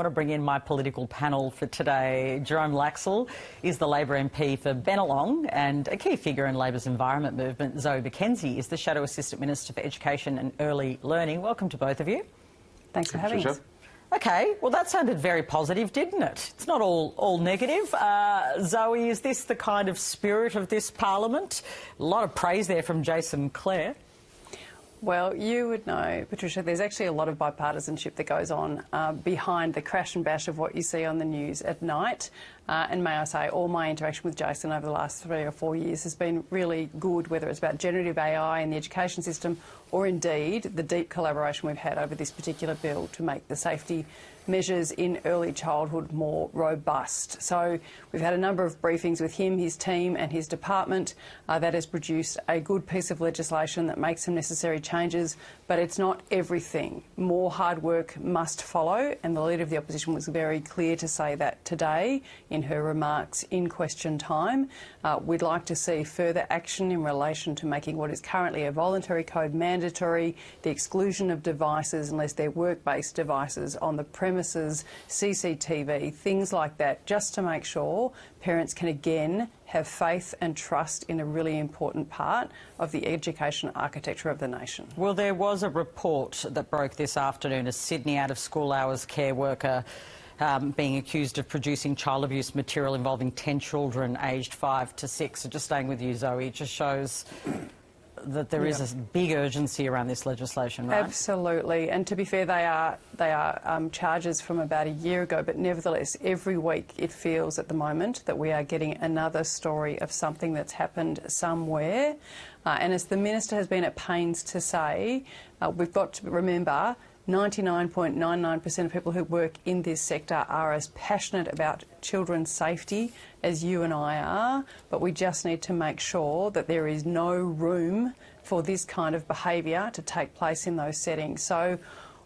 want to bring in my political panel for today. Jerome Laxale is the Labor MP for Bennelong and a key figure in Labor's environment movement. Zoe McKenzie is the Shadow Assistant Minister for Education and Early Learning. Welcome to both of you. Thanks for having us. OK, well, that sounded very positive, didn't it? It's not all negative. Zoe, is this the kind of spirit of this parliament? A lot of praise there from Jason Clare. Well, you would know, Patricia, there's actually a lot of bipartisanship that goes on behind the crash and bash of what you see on the news at night. And may I say, all my interaction with Jason over the last 3 or 4 years has been really good, whether it's about generative AI in the education system or indeed the deep collaboration we've had over this particular bill to make the safety measures in early childhood more robust. So we've had a number of briefings with him, his team and his department that has produced a good piece of legislation that makes some necessary changes, but it's not everything. More hard work must follow, and the Leader of the Opposition was very clear to say that today in her remarks in question time. We'd like to see further action in relation to making what is currently a voluntary code mandatory, the exclusion of devices unless they're work-based devices on the premises, CCTV, things like that, just to make sure parents can again have faith and trust in a really important part of the education architecture of the nation. Well, there was a report that broke this afternoon, a Sydney out-of-school hours care worker being accused of producing child abuse material involving 10 children aged 5 to 6. So just staying with you, Zoe, it just shows that there is a big urgency around this legislation, right? Absolutely. And to be fair, they are charges from about a year ago, but nevertheless, every week it feels at the moment that we are getting another story of something that's happened somewhere. And as the Minister has been at pains to say, we've got to remember 99.99% of people who work in this sector are as passionate about children's safety as you and I are, but we just need to make sure that there is no room for this kind of behaviour to take place in those settings. So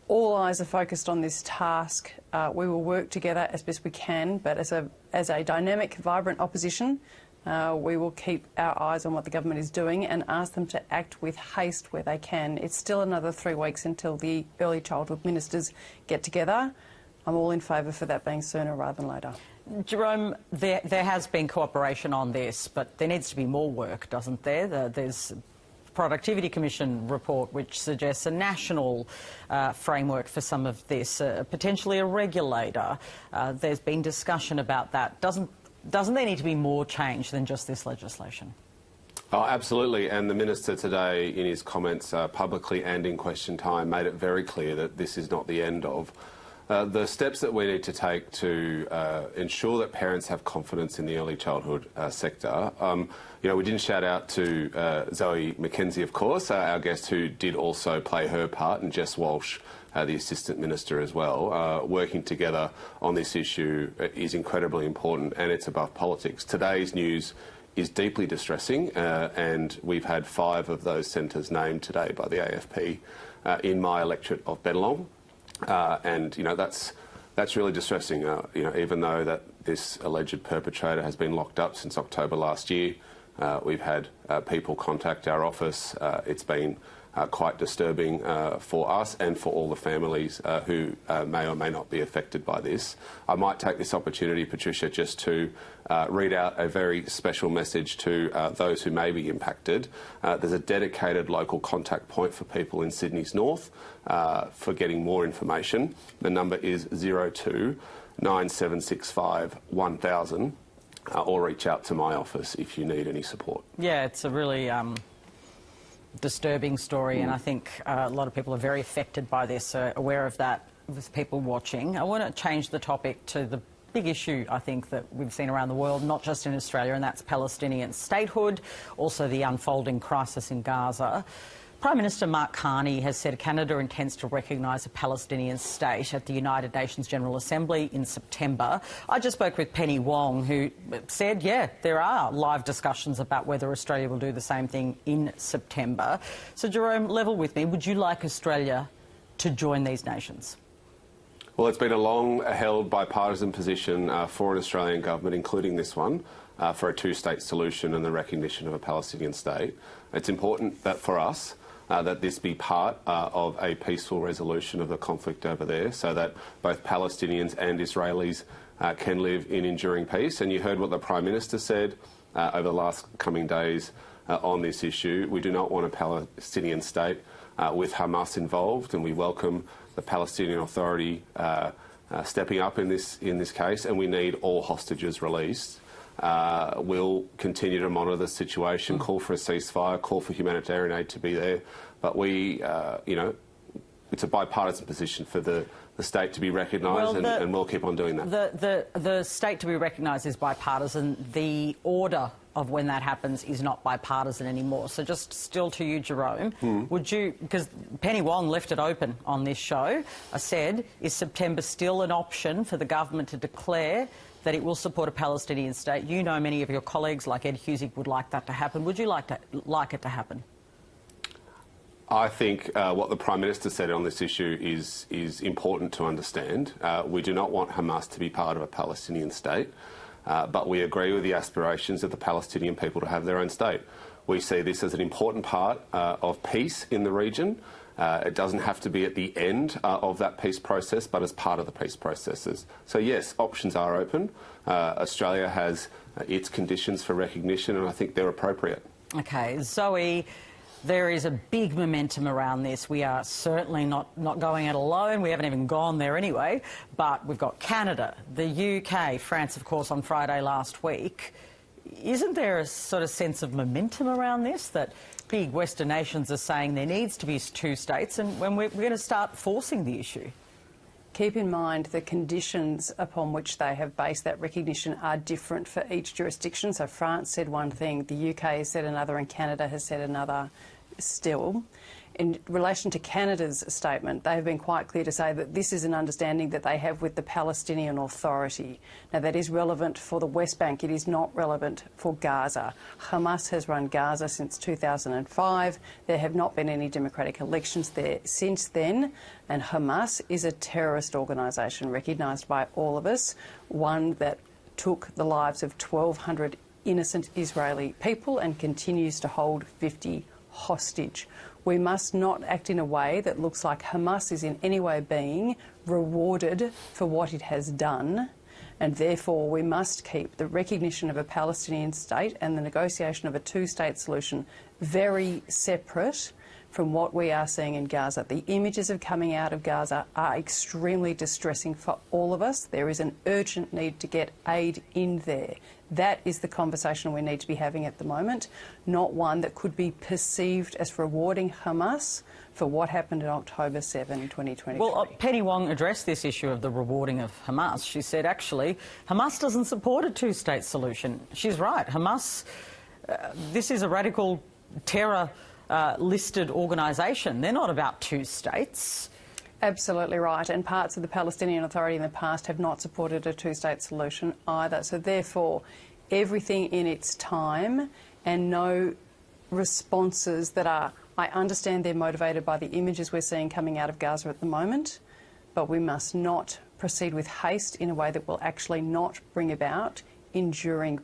all eyes are focused on this task. We will work together as best we can, but as a dynamic, vibrant opposition, we will keep our eyes on what the government is doing and ask them to act with haste where they can. It's still another 3 weeks until the early childhood ministers get together. I'm all in favour for that being sooner rather than later. Jerome, there has been cooperation on this, but there needs to be more work, doesn't there? There's a Productivity Commission report which suggests a national framework for some of this, potentially a regulator. There's been discussion about that. Doesn't there need to be more change than just this legislation? Oh, absolutely. And the Minister today, in his comments publicly and in question time, made it very clear that this is not the end of the steps that we need to take to ensure that parents have confidence in the early childhood sector. You know, we didn't shout out to Zoe McKenzie, of course, our guest, who did also play her part, and Jess Walsh, the Assistant Minister as well. Working together on this issue is incredibly important, and it's above politics. Today's news is deeply distressing, and we've had 5 of those centres named today by the AFP in my electorate of Bennelong. And, you know, that's really distressing, you know, even though that this alleged perpetrator has been locked up since October last year. We've had people contact our office. It's been quite disturbing for us and for all the families who may or may not be affected by this. I might take this opportunity, Patricia, just to read out a very special message to those who may be impacted. There's a dedicated local contact point for people in Sydney's north for getting more information. The number is 02 9765 1000, or reach out to my office if you need any support. Yeah, it's a really disturbing story, and I think a lot of people are very affected by this, aware of that with people watching. I want to change the topic to the big issue, I think, that we've seen around the world, not just in Australia, and that's Palestinian statehood, also the unfolding crisis in Gaza. Prime Minister Mark Carney has said Canada intends to recognise a Palestinian state at the United Nations General Assembly in September. I just spoke with Penny Wong, who said, yeah, there are live discussions about whether Australia will do the same thing in September. So, Jerome, level with me. Would you like Australia to join these nations? Well, it's been a long-held bipartisan position for an Australian government, including this one, for a two-state solution and the recognition of a Palestinian state. It's important that for us that this be part of a peaceful resolution of the conflict over there, so that both Palestinians and Israelis can live in enduring peace. And you heard what the Prime Minister said over the last coming days on this issue. We do not want a Palestinian state with Hamas involved, and we welcome the Palestinian Authority stepping up in this case, and we need all hostages released. We'll continue to monitor the situation, call for a ceasefire, call for humanitarian aid to be there. But we, it's a bipartisan position for the state to be recognised, and we'll keep on doing that. The state to be recognised is bipartisan. The order of when that happens is not bipartisan anymore. So just still to you, Jerome, would you, because Penny Wong left it open on this show, I said, is September still an option for the government to declare that it will support a Palestinian state? You know many of your colleagues, like Ed Husick, would like that to happen. Would you like it to happen? I think what the Prime Minister said on this issue is important to understand. We do not want Hamas to be part of a Palestinian state, but we agree with the aspirations of the Palestinian people to have their own state. We see this as an important part of peace in the region. It doesn't have to be at the end of that peace process, but as part of the peace processes. So yes, options are open. Australia has its conditions for recognition, and I think they're appropriate. Okay, Zoe, there is a big momentum around this. We are certainly not going it alone. We haven't even gone there anyway. But we've got Canada, the UK, France, of course, on Friday last week. Isn't there a sort of sense of momentum around this, that big Western nations are saying there needs to be two states, and when we're going to start forcing the issue? Keep in mind the conditions upon which they have based that recognition are different for each jurisdiction. So France said one thing, the UK has said another, and Canada has said another still. In relation to Canada's statement, they have been quite clear to say that this is an understanding that they have with the Palestinian Authority. Now, that is relevant for the West Bank. It is not relevant for Gaza. Hamas has run Gaza since 2005. There have not been any democratic elections there since then. And Hamas is a terrorist organisation recognised by all of us, one that took the lives of 1,200 innocent Israeli people and continues to hold 50 hostage. We must not act in a way that looks like Hamas is in any way being rewarded for what it has done, and therefore we must keep the recognition of a Palestinian state and the negotiation of a two-state solution very separate from what we are seeing in Gaza. The images of coming out of Gaza are extremely distressing for all of us. There is an urgent need to get aid in there. That is the conversation we need to be having at the moment, not one that could be perceived as rewarding Hamas for what happened on October 7, 2023. Well, Penny Wong addressed this issue of the rewarding of Hamas. She said, actually, Hamas doesn't support a two-state solution. She's right. Hamas, this is a radical terror listed organisation. They're not about two states. Absolutely right, and parts of the Palestinian Authority in the past have not supported a two-state solution either. So therefore, everything in its time, and no responses that are, I understand they're motivated by the images we're seeing coming out of Gaza at the moment, but we must not proceed with haste in a way that will actually not bring about enduring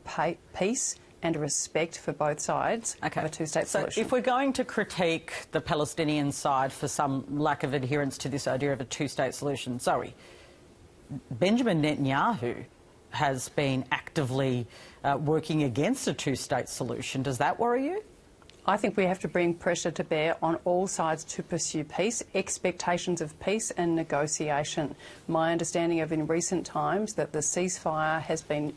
peace and respect for both sides of a two-state solution. So if we're going to critique the Palestinian side for some lack of adherence to this idea of a two-state solution, Zoe, Benjamin Netanyahu has been actively working against a two-state solution. Does that worry you? I think we have to bring pressure to bear on all sides to pursue peace, expectations of peace and negotiation. My understanding of in recent times that the ceasefire has been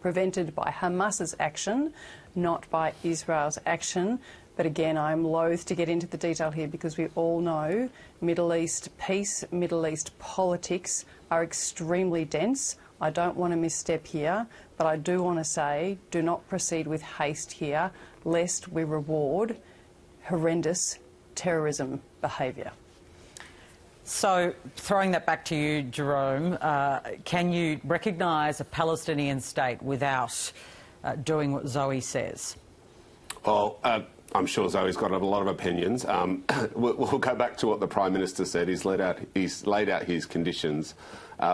prevented by Hamas's action, not by Israel's action. But again, I'm loath to get into the detail here because we all know Middle East peace, Middle East politics are extremely dense. I don't want to misstep here, but I do want to say do not proceed with haste here, lest we reward horrendous terrorism behaviour. So, throwing that back to you, Jerome, can you recognise a Palestinian state without doing what Zoe says? Well, I'm sure Zoe's got a lot of opinions. We'll go back to what the Prime Minister said. He's laid out his conditions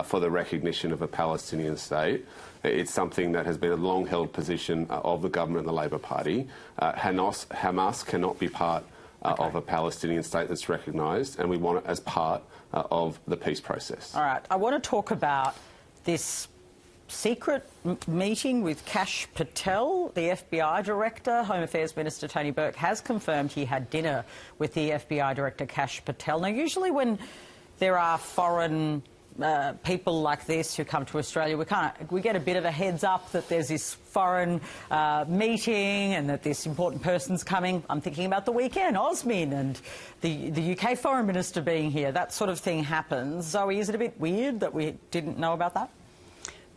for the recognition of a Palestinian state. It's something that has been a long-held position of the government and the Labor Party. Hamas cannot be part of a Palestinian state that's recognised, and we want it as part of the peace process. All right. I want to talk about this secret meeting with Kash Patel, the FBI director. Home Affairs Minister Tony Burke has confirmed he had dinner with the FBI director Kash Patel. Now, usually when there are foreign people like this who come to Australia, we get a bit of a heads up that there's this foreign meeting and that this important person's coming. I'm thinking about the weekend, Osmin and the UK Foreign Minister being here. That sort of thing happens. Zoe, is it a bit weird that we didn't know about that?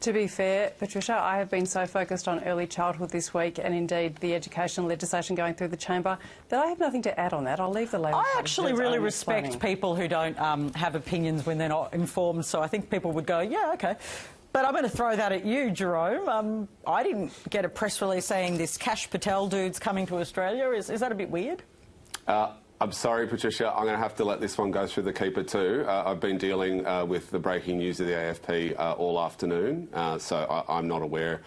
To be fair, Patricia, I have been so focused on early childhood this week and indeed the educational legislation going through the chamber that I have nothing to add on that. I'll leave the Labor I actually really respect people who don't have opinions when they're not informed, so I think people would go, yeah, OK. But I'm going to throw that at you, Jerome. I didn't get a press release saying this Kash Patel dude's coming to Australia. Is that a bit weird? I'm sorry, Patricia, I'm going to have to let this one go through the keeper too. I've been dealing with the breaking news of the AFP all afternoon, so I'm not aware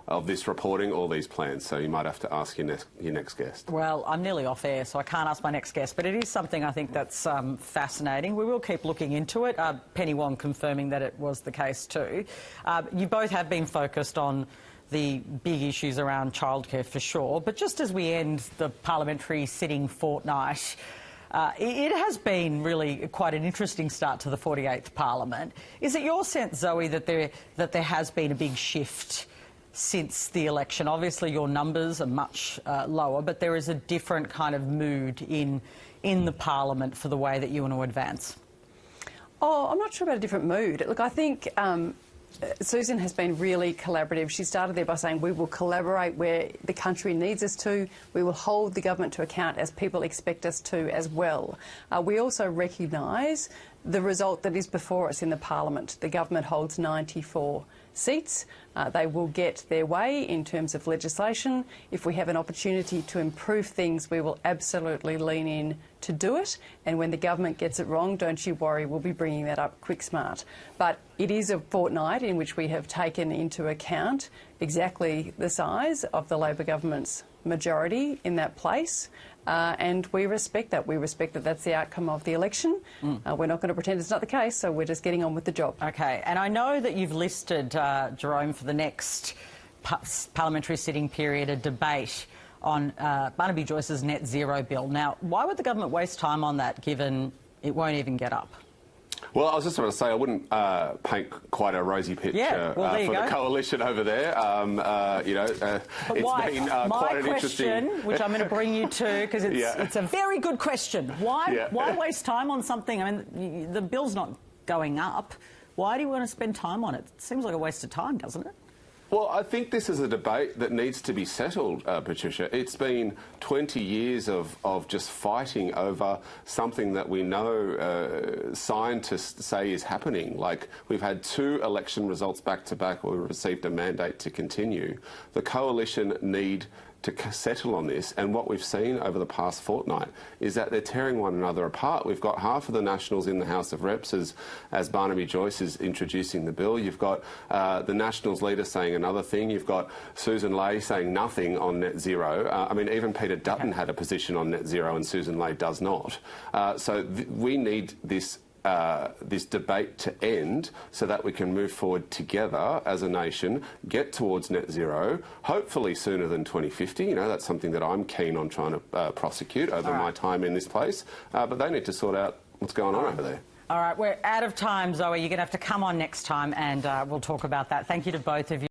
of this reporting or these plans, so you might have to ask your next guest. Well, I'm nearly off air, so I can't ask my next guest, but it is something I think that's fascinating. We will keep looking into it. Penny Wong confirming that it was the case too. You both have been focused on the big issues around childcare for sure, but just as we end the parliamentary sitting fortnight, it has been really quite an interesting start to the 48th Parliament. Is it your sense, Zoe, that there has been a big shift since the election? Obviously your numbers are much lower, but there is a different kind of mood in the Parliament for the way that you want to advance. Oh, I'm not sure about a different mood. Look, I think Susan has been really collaborative. She started there by saying we will collaborate where the country needs us to. We will hold the government to account as people expect us to as well. We also recognise the result that is before us in the Parliament. The government holds 94 seats. They will get their way in terms of legislation. If we have an opportunity to improve things, we will absolutely lean in to do it. And when the government gets it wrong, don't you worry, we'll be bringing that up quick smart. But it is a fortnight in which we have taken into account exactly the size of the Labor government's majority in that place. And we respect that. We respect that that's the outcome of the election. We're not going to pretend it's not the case, so we're just getting on with the job. OK. And I know that you've listed, Jerome, for the next parliamentary sitting period, a debate on Barnaby Joyce's net zero bill. Now, why would the government waste time on that, given it won't even get up? Well, I was just going to say I wouldn't paint quite a rosy picture for the coalition over there. It's been quite an interesting... My question, which I'm going to bring you to, because it's a very good question. Why waste time on something? I mean, the bill's not going up. Why do you want to spend time on it? It seems like a waste of time, doesn't it? Well, I think this is a debate that needs to be settled, Patricia. It's been 20 years of just fighting over something that we know scientists say is happening. Like, we've had 2 election results back-to-back where we received a mandate to continue. The coalition need to settle on this, and what we've seen over the past fortnight is that they're tearing one another apart. We've got half of the Nationals in the House of Reps as Barnaby Joyce is introducing the bill. You've got the Nationals leader saying another thing. You've got Susan Ley saying nothing on net zero. I mean, even Peter Dutton had a position on net zero and Susan Ley does not. So we need this debate to end so that we can move forward together as a nation, get towards net zero, hopefully sooner than 2050. You know, that's something that I'm keen on trying to prosecute over my time in this place. But they need to sort out what's going on over there. All right, we're out of time, Zoe. You're going to have to come on next time and we'll talk about that. Thank you to both of you.